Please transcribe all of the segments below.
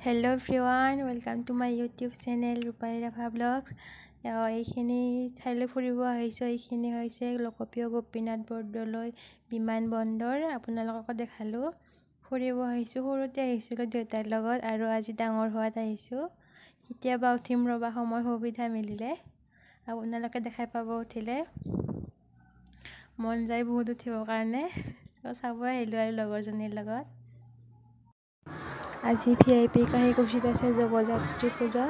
Hello everyone, welcome to my YouTube channel Rupali Rapha Vlogs. এইখিনি ঠাইলৈ ফুৰিব আহিছোঁ। এইখিনি হৈছে লোকপ্ৰিয় গোপীনাথ বৰদলৈ বিমানবন্দৰ। আপোনালোকক দেখালোঁ। ফুৰিব আহিছোঁ। সৰুতে আহিছিলোঁ দেউতাৰ লগত আৰু আজি ডাঙৰ হোৱাত আহিছোঁ। কেতিয়াবা উঠিম ৰবা, সময় সুবিধা মিলিলে আপোনালোকে দেখাই পাব। উঠিলে মন যায় বহুত উঠিবৰ কাৰণে, চাব আহিলোঁ আৰু লগৰজনীৰ লগত। আজি VIP কাহিকুছিত আছে জগজাত্ৰী পূজা।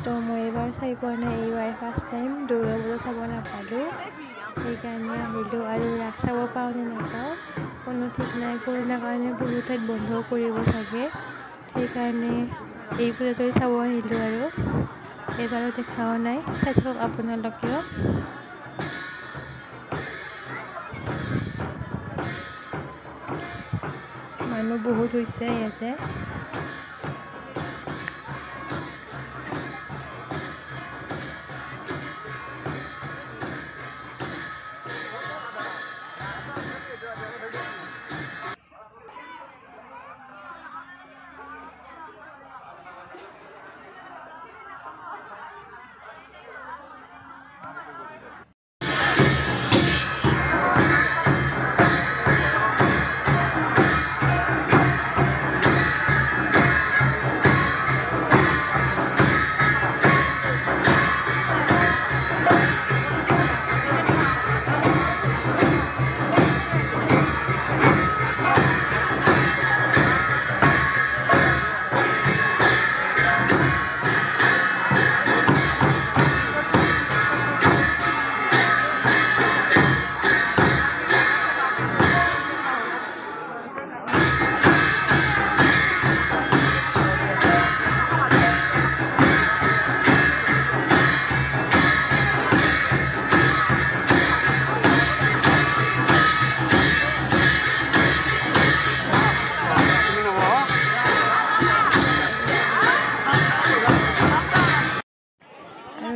তো মই এইবাৰ চাই পোৱা নাই, এইবাৰ ফাৰ্ষ্ট টাইম দুৰ্গা পূজা চাব নাপালোঁ, সেইকাৰণে আহিলোঁ। আৰু ৰাস চাব পাওঁ নে নাপাওঁ কোনো ঠিক নাই। কৰোণাৰ কাৰণে বহুত ঠাইত বন্ধও কৰিব চাগে, সেইকাৰণে এই পূজাটোৱে চাব আহিলোঁ। আৰু এইবাৰো দেখাও নাই, চাই থাকক আপোনালোকেও। মানুহ বহুত হৈছে ইয়াতে।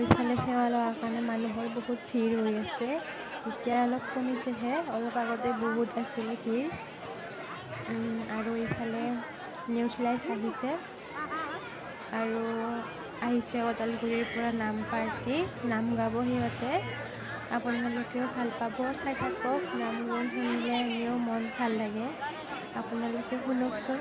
ইফালে সেৱা লোৱাৰ কাৰণে মানুহৰ বহুত ভিৰ হৈ আছে। এতিয়া অলপ কমিছেহে, অলপ আগতে বহুত আছিলে ভিৰ। আৰু ইফালে নিউজ লাইভ আহিছে আৰু আহিছে ওদালগুৰিৰ পৰা নাম পাৰ্টি, নাম গাব সিহঁতে। আপোনালোকেও ভাল পাব, চাই থাকক। নাম গুণ শুনিলে এনেও মন ভাল লাগে, আপোনালোকে শুনকচোন।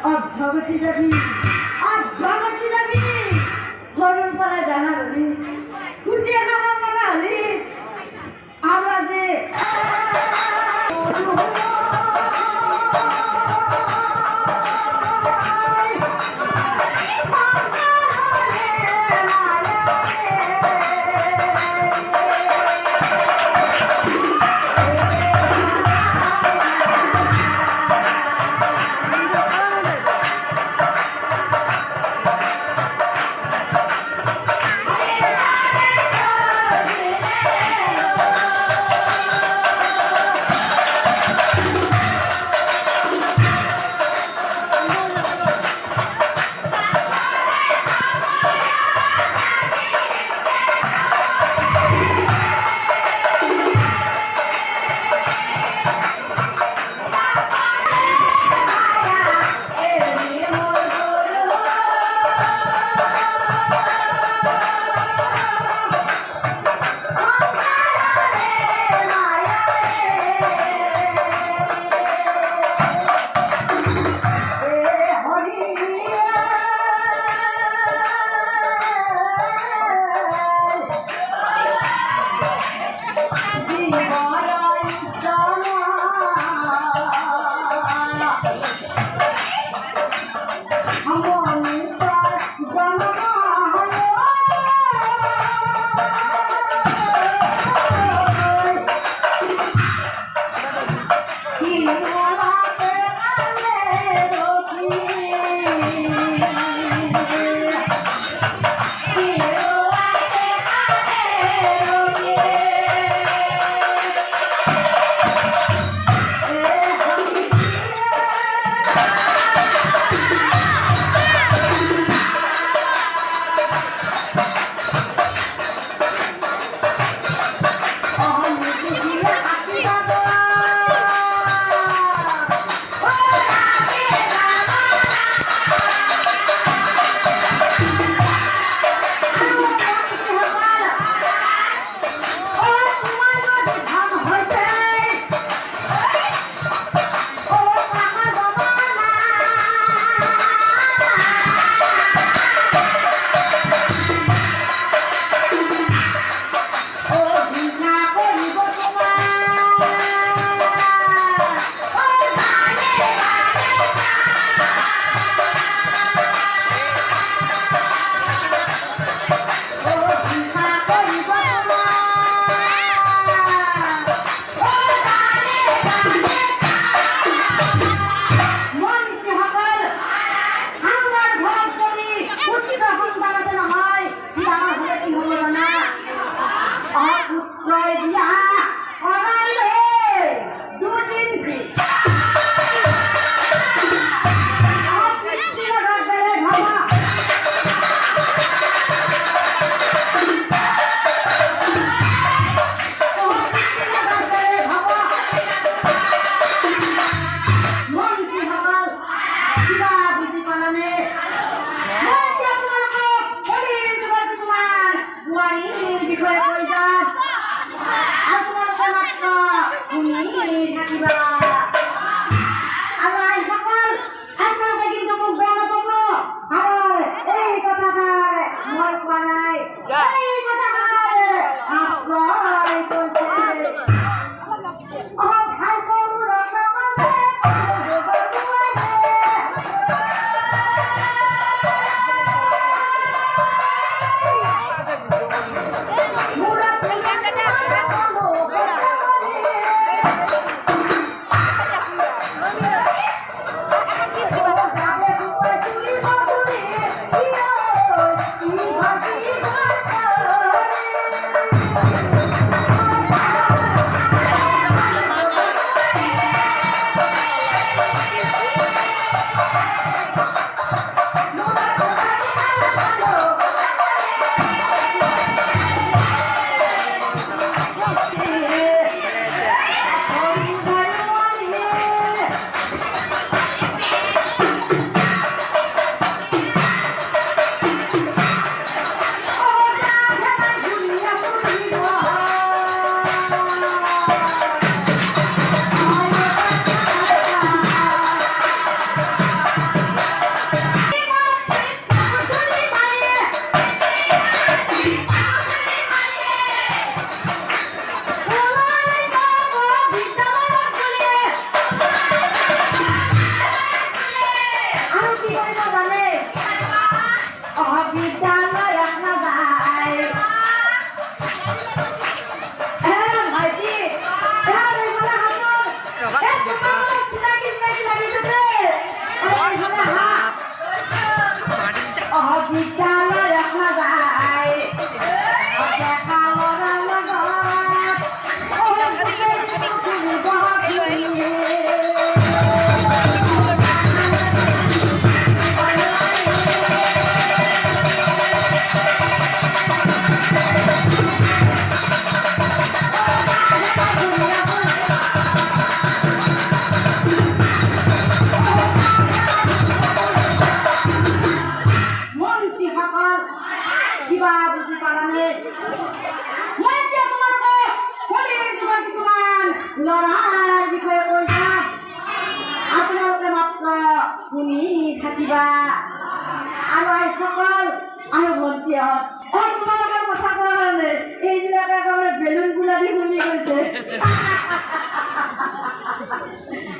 অধ্যগতি যাবি সৰুৰ পৰা জানা হলি ফুটিয়ে খাব পৰা হলি আমৰা যে বিষয়ে কৈ যাম আৰু তোমালোকে মাত্ৰ শুনি থাকিবা আৰু আইসকল আপোনালোকে কিন্তু মোক বেয়া নাপাব আৰু এই কথাষাৰ মই কোৱা নাই এই কথাষাৰ আপোনাই কৈছে লৰাৰ বিষয়ে কৈ যাম আপোনালোকে মাত্ৰ শুনি থাকিবা আৰু আইসকল আৰু ভণ্টিহঁত তোমালোকৰ কথা কোৱাৰ কাৰণে এইবিলাকে একেবাৰে বেলুন গুলা দি শুনি গৈছে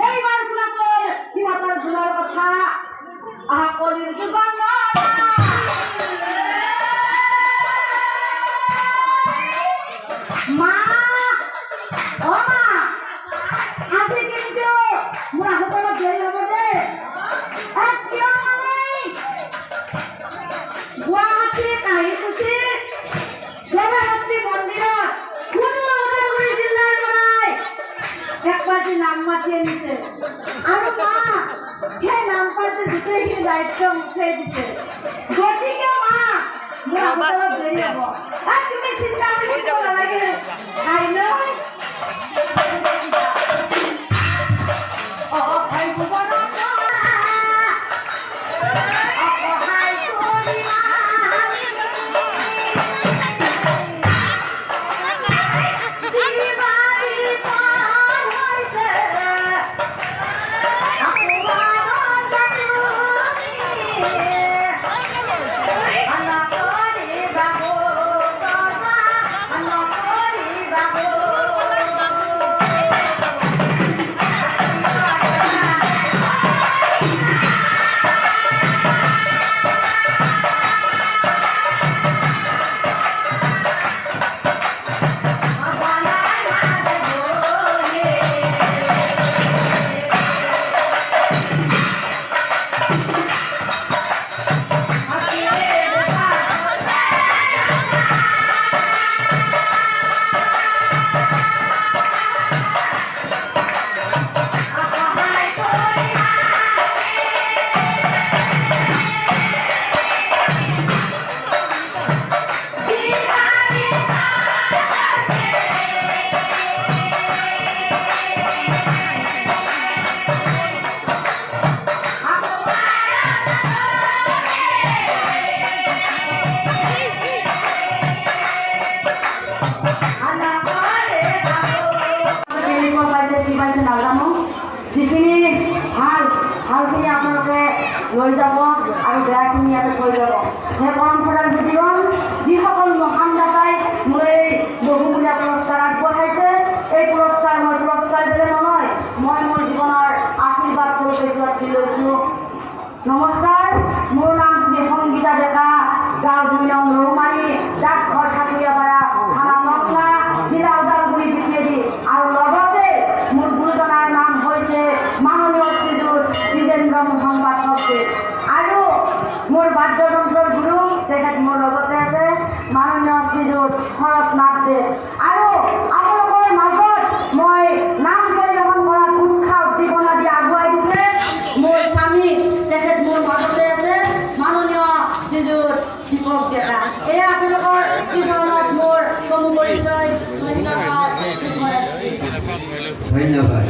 এইবাৰ শুনাকৈ সিহঁতৰ গুণৰ কথা কৰিল মা আজি কিন্তু মোৰ আহোঁতে দেৰি হ'ব দেই কিয় মানে গুৱাহাটী কাহিকুচি জগন্নাথী মন্দিৰত কোনো ওদালগুৰি জিলাৰ পৰাই একবাৰটি নাম মাতি আনিছে আৰু মা সেই নাম পাতি গোটেইখিনি দায়িত্ব উঠাই দিছে গতিকে মা মোৰ আহোঁতে দেৰি হ'ব তুমি চিন্তা কৰিব নালাগে কাইলৈ লৈ যাব আৰু বেয়াখিনি ইয়াতে থৈ যাব সেই পৰম্পৰাৰ প্ৰতিগণ যিসকল মহান দাতাই মোৰ এই বহুমূলীয়া পুৰস্কাৰ আগবঢ়াইছে এই পুৰস্কাৰ মই পুৰস্কাৰ হিচাপে নলয় মই মোৰ জীৱনৰ আশীৰ্বাদ স্বৰূপে প্ৰাৰ্থী লৈছোঁ নমস্কাৰ মোৰ নাম শ্ৰী সংগীতা ডেকা গাঁও 2 নং ৰৌমাৰী ডাকঘৰ ঠাকুৰীয়াপাৰা থানা নংলা জিলা ওদালগুৰি বিটিয়েদি আৰু লগতে মোৰ গুৰুজনাৰ নাম হৈছে মাননীয় শ্ৰীযুত দ্বিজেন্দ্ৰ মোহন পাঠক আৰু মোৰ বাদ্যযন্ত্ৰৰ গুৰু তেখেত মোৰ লগতে আছে মাননীয় শ্ৰীযুত শৰৎ নাথ দেৱ আৰু আপোনালোকৰ মাজত মই নাম পৰিৱেশন কৰাত উৎসাহ উদ্দীপনা দি আগুৱাই দিছে মোৰ স্বামী তেখেত মোৰ মাজতে আছে মাননীয় শ্ৰীযুত দীপক ডেকা এয়া আপোনালোকৰ জীৱনত মোৰ চমু পৰিচয় ধন্যবাদ।